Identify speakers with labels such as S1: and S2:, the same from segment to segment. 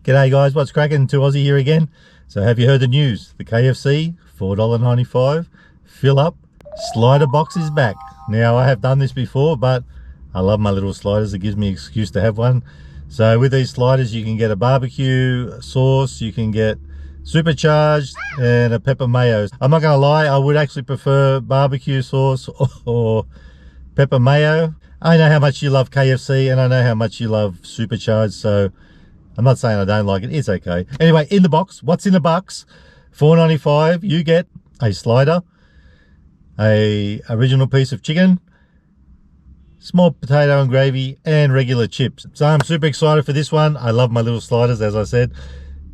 S1: G'day guys, what's cracking? 2Aussie here again. So have you heard the news? The KFC, $4.95, fill up, slider box is back. Now I have done this before, but I love my little sliders. It gives me an excuse to have one. So with these sliders you can get a barbecue sauce, you can get supercharged and a pepper mayo. I'm not gonna lie, I would actually prefer barbecue sauce or pepper mayo. I know how much you love KFC and I know how much you love supercharged, so I'm not saying I don't like it, it's okay. Anyway, in the box, what's in the box? $4.95, you get a slider, a original piece of chicken, small potato and gravy, and regular chips. So I'm super excited for this one. I love my little sliders, as I said.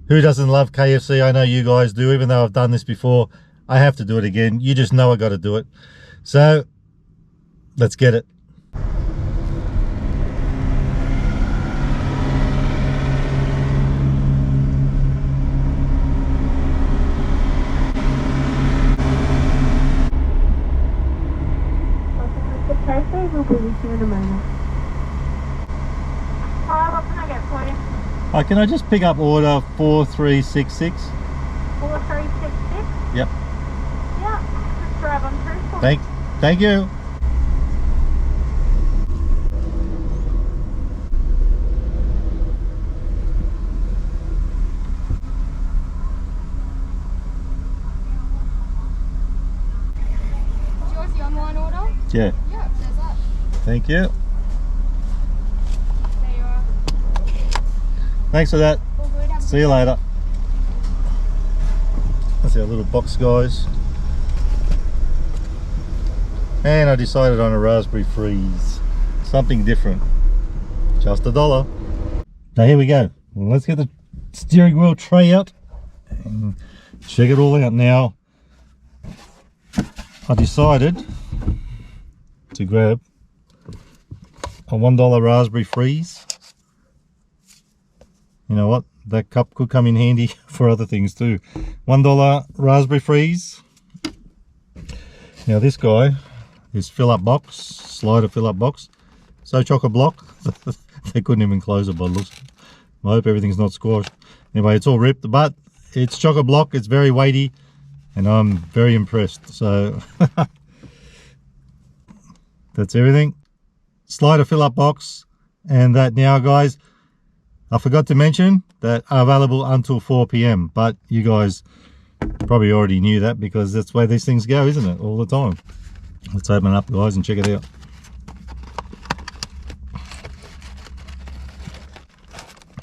S1: Who doesn't love KFC? I know you guys do, even though I've done this before. I have to do it again. You just know I got to do it. So, let's get it.
S2: We'll be with you in a moment. What can I get for you?
S1: Hi, can I just pick up order 4366?
S2: 4366?
S1: Yep.
S2: Yeah, just drive on through.
S1: Thank you.
S2: Is yours the online order?
S1: Yeah.
S2: Yeah, it says that.
S1: Thank you.
S2: There you are.
S1: Thanks for that.
S2: All good. Have a
S1: See you later. That's our little box, guys. And I decided on a raspberry freeze. Something different. Just $1. Now here we go. Well, let's get the steering wheel tray out and check it all out. Now, I decided to grab a $1 raspberry freeze. You know what? That cup could come in handy for other things too. $1 raspberry freeze. Now this guy is fill-up box, slider fill-up box. So chock-a-block. They couldn't even close it by the looks. I hope everything's not squashed. Anyway, it's all ripped, but it's chock-a-block. It's very weighty, and I'm very impressed. So that's everything. Slider fill-up box, and that now, guys, I forgot to mention that are available until 4 PM, but you guys probably already knew that because that's where these things go, isn't it? All the time. Let's open it up, guys, and check it out.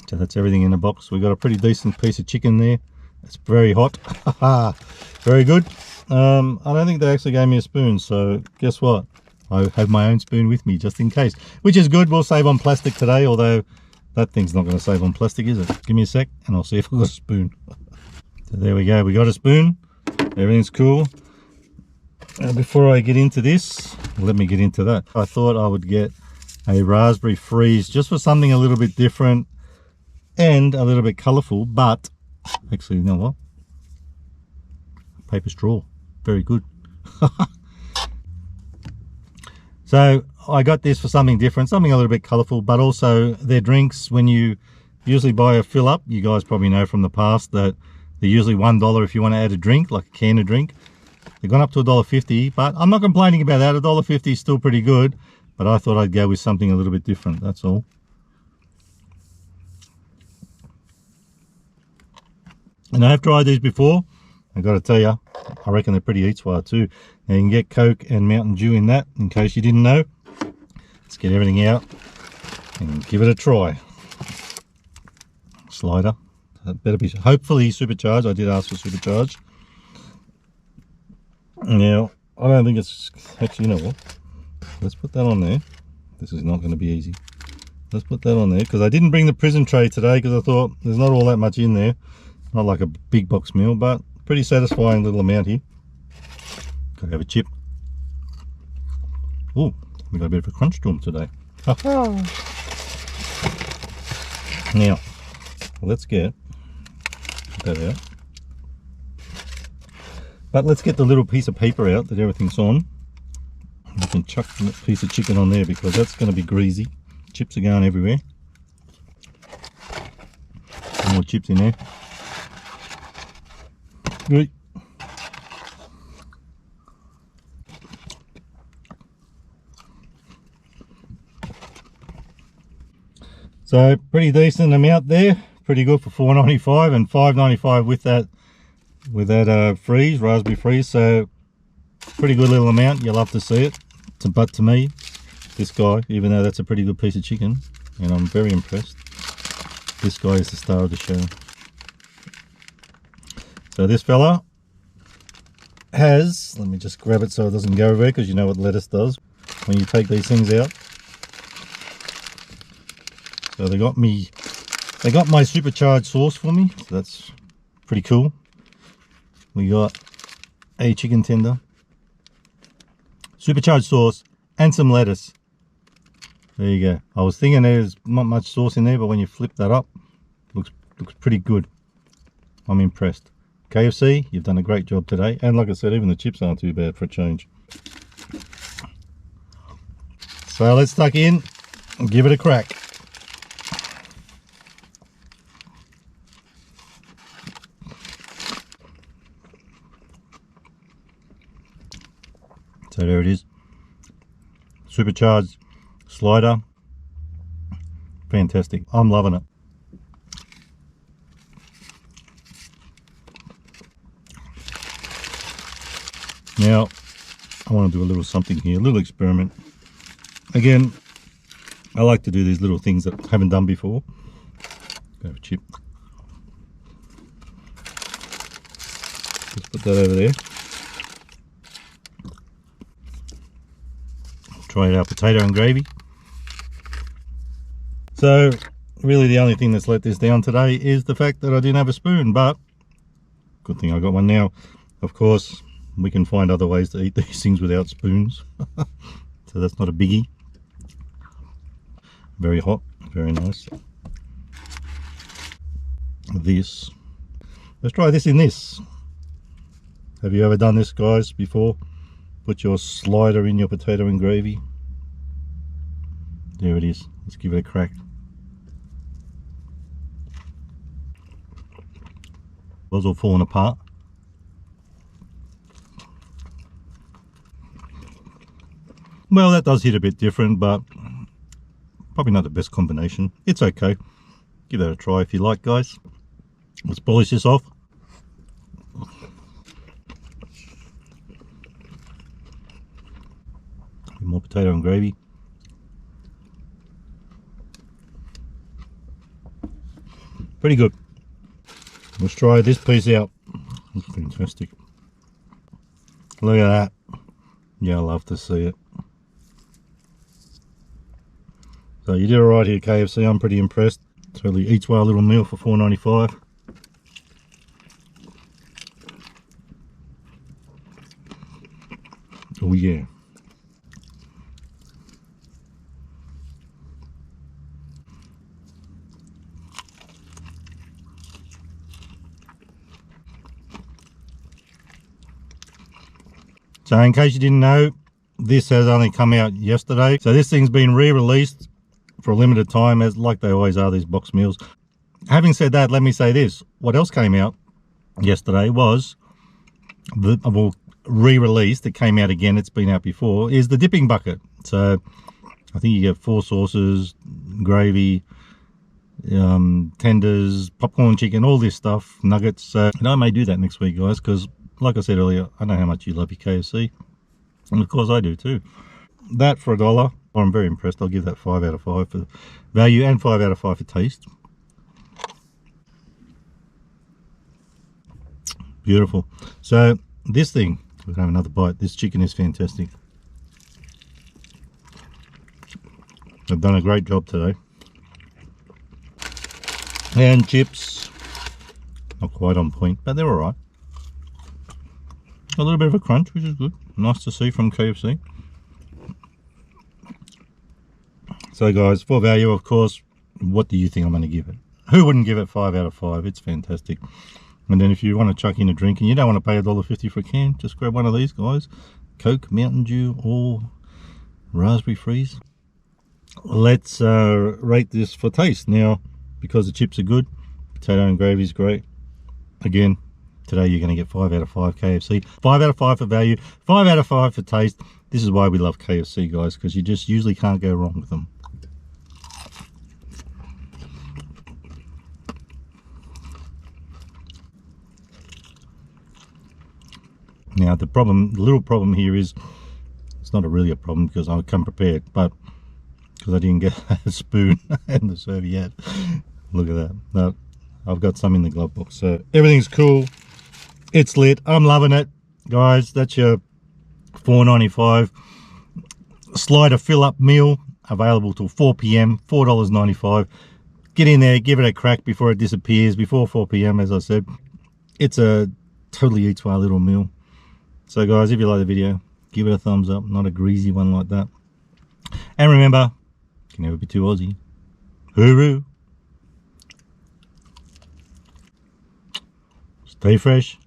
S1: So that's everything in the box. We got a pretty decent piece of chicken there. It's very hot. Very good. I don't think they actually gave me a spoon, so guess what? I have my own spoon with me just in case, which is good. We'll save on plastic today, although that thing's not going to save on plastic, is it? Give me a sec and I'll see if I've got a spoon. So there we go, we got a spoon. Everything's cool. Before I get into this, let me get into that. I thought I would get a raspberry freeze just for something a little bit different and a little bit colourful, but actually, you know what? Paper straw, very good. So I got this for something different, something a little bit colourful, but also their drinks, when you usually buy a fill up, you guys probably know from the past that they're usually $1 if you want to add a drink, like a can of drink. They've gone up to $1.50, but I'm not complaining about that. $1.50 is still pretty good, but I thought I'd go with something a little bit different, that's all. And I have tried these before. I've got to tell you, I reckon they're pretty eat-swar too. Now you can get Coke and Mountain Dew in that, in case you didn't know. Let's get everything out and give it a try. Slider. That better be hopefully supercharged. I did ask for supercharged. Now, I don't think it's... Actually, you know what? Let's put that on there. This is not going to be easy. Let's put that on there, because I didn't bring the prison tray today, because I thought there's not all that much in there. Not like a big box meal, but pretty satisfying little amount here. Gotta have a chip. Oh, we got a bit of a crunch to them today. Now, let's get that out. But let's get the little piece of paper out that everything's on. You can chuck that piece of chicken on there because that's going to be greasy. Chips are going everywhere. More chips in there. Good. So pretty decent amount there. Pretty good for $4.95 and $5.95 with that freeze, raspberry freeze. So pretty good little amount. You'll love to see it. But to me, this guy, even though that's a pretty good piece of chicken, and I'm very impressed, this guy is the star of the show. So this fella has, let me just grab it so it doesn't go everywhere, because you know what lettuce does when you take these things out. So they got my supercharged sauce for me, so that's pretty cool. We got a chicken tender, supercharged sauce, and some lettuce. There you go. I was thinking there's not much sauce in there, but when you flip that up, looks pretty good. I'm impressed. KFC, you've done a great job today, and like I said, even the chips aren't too bad for a change. So let's tuck in and give it a crack. So there it is, supercharged slider, fantastic. I'm loving it. Now I want to do a little something here, a little experiment. Again, I like to do these little things that I haven't done before. Go for chip. Just put that over there. Try our potato and gravy. So really the only thing that's let this down today is the fact that I didn't have a spoon, but good thing I got one now. Of course, we can find other ways to eat these things without spoons. So that's not a biggie. Very hot, very nice. This, let's try this in this. Have you ever done this, guys, before? Put your slider in your potato and gravy. There it is. Let's give it a crack. Was all falling apart. Well, that does hit a bit different, but probably not the best combination. It's okay. Give that a try if you like, guys. Let's polish this off. More potato and gravy. Pretty good. Let's try this piece out. It's fantastic. Look at that. Yeah, I love to see it. So you did alright here, KFC. I'm pretty impressed. Totally eats well, little meal for $4.95. Oh yeah. So in case you didn't know, this has only come out yesterday. So this thing's been re-released for a limited time, as like they always are, these box meals. Having said that, let me say this. What else came out yesterday was, well, re-released, it came out again, it's been out before, is the dipping bucket. So I think you get 4 sauces, gravy, tenders, popcorn chicken, all this stuff, nuggets. So and I may do that next week, guys, because like I said earlier, I know how much you love your KFC, and of course I do too. That for $1, I'm very impressed. I'll give that 5 out of 5 for value and 5 out of 5 for taste. Beautiful. So this thing, we're gonna have another bite. This chicken is fantastic. They've done a great job today. And chips, not quite on point, but they're all right. A little bit of a crunch, which is good. Nice to see from KFC. So guys, for value, of course, what do you think I'm going to give it? Who wouldn't give it 5 out of 5? It's fantastic. And then if you want to chuck in a drink and you don't want to pay $1.50 for a can, just grab one of these, guys. Coke, Mountain Dew, or raspberry freeze. Let's rate this for taste. Now, because the chips are good, Potato and gravy is great. Again, today you're going to get 5 out of 5 KFC. 5 out of 5 for value, 5 out of 5 for taste. This is why we love KFC, guys, because you just usually can't go wrong with them. Now the little problem here is, it's not really a problem because I come prepared, but because I didn't get a spoon and the serviette. Look at that. No, I've got some in the glove box, so everything's cool. It's lit. I'm loving it, guys. That's your $4.95 slider fill up meal, available till 4 p.m. $4.95. Get in there, give it a crack before it disappears. Before 4 p.m. as I said, it's a totally eats my little meal. So guys, if you like the video, give it a thumbs up, not a greasy one like that. And remember, you can never be too Aussie. Hooroo! Stay fresh.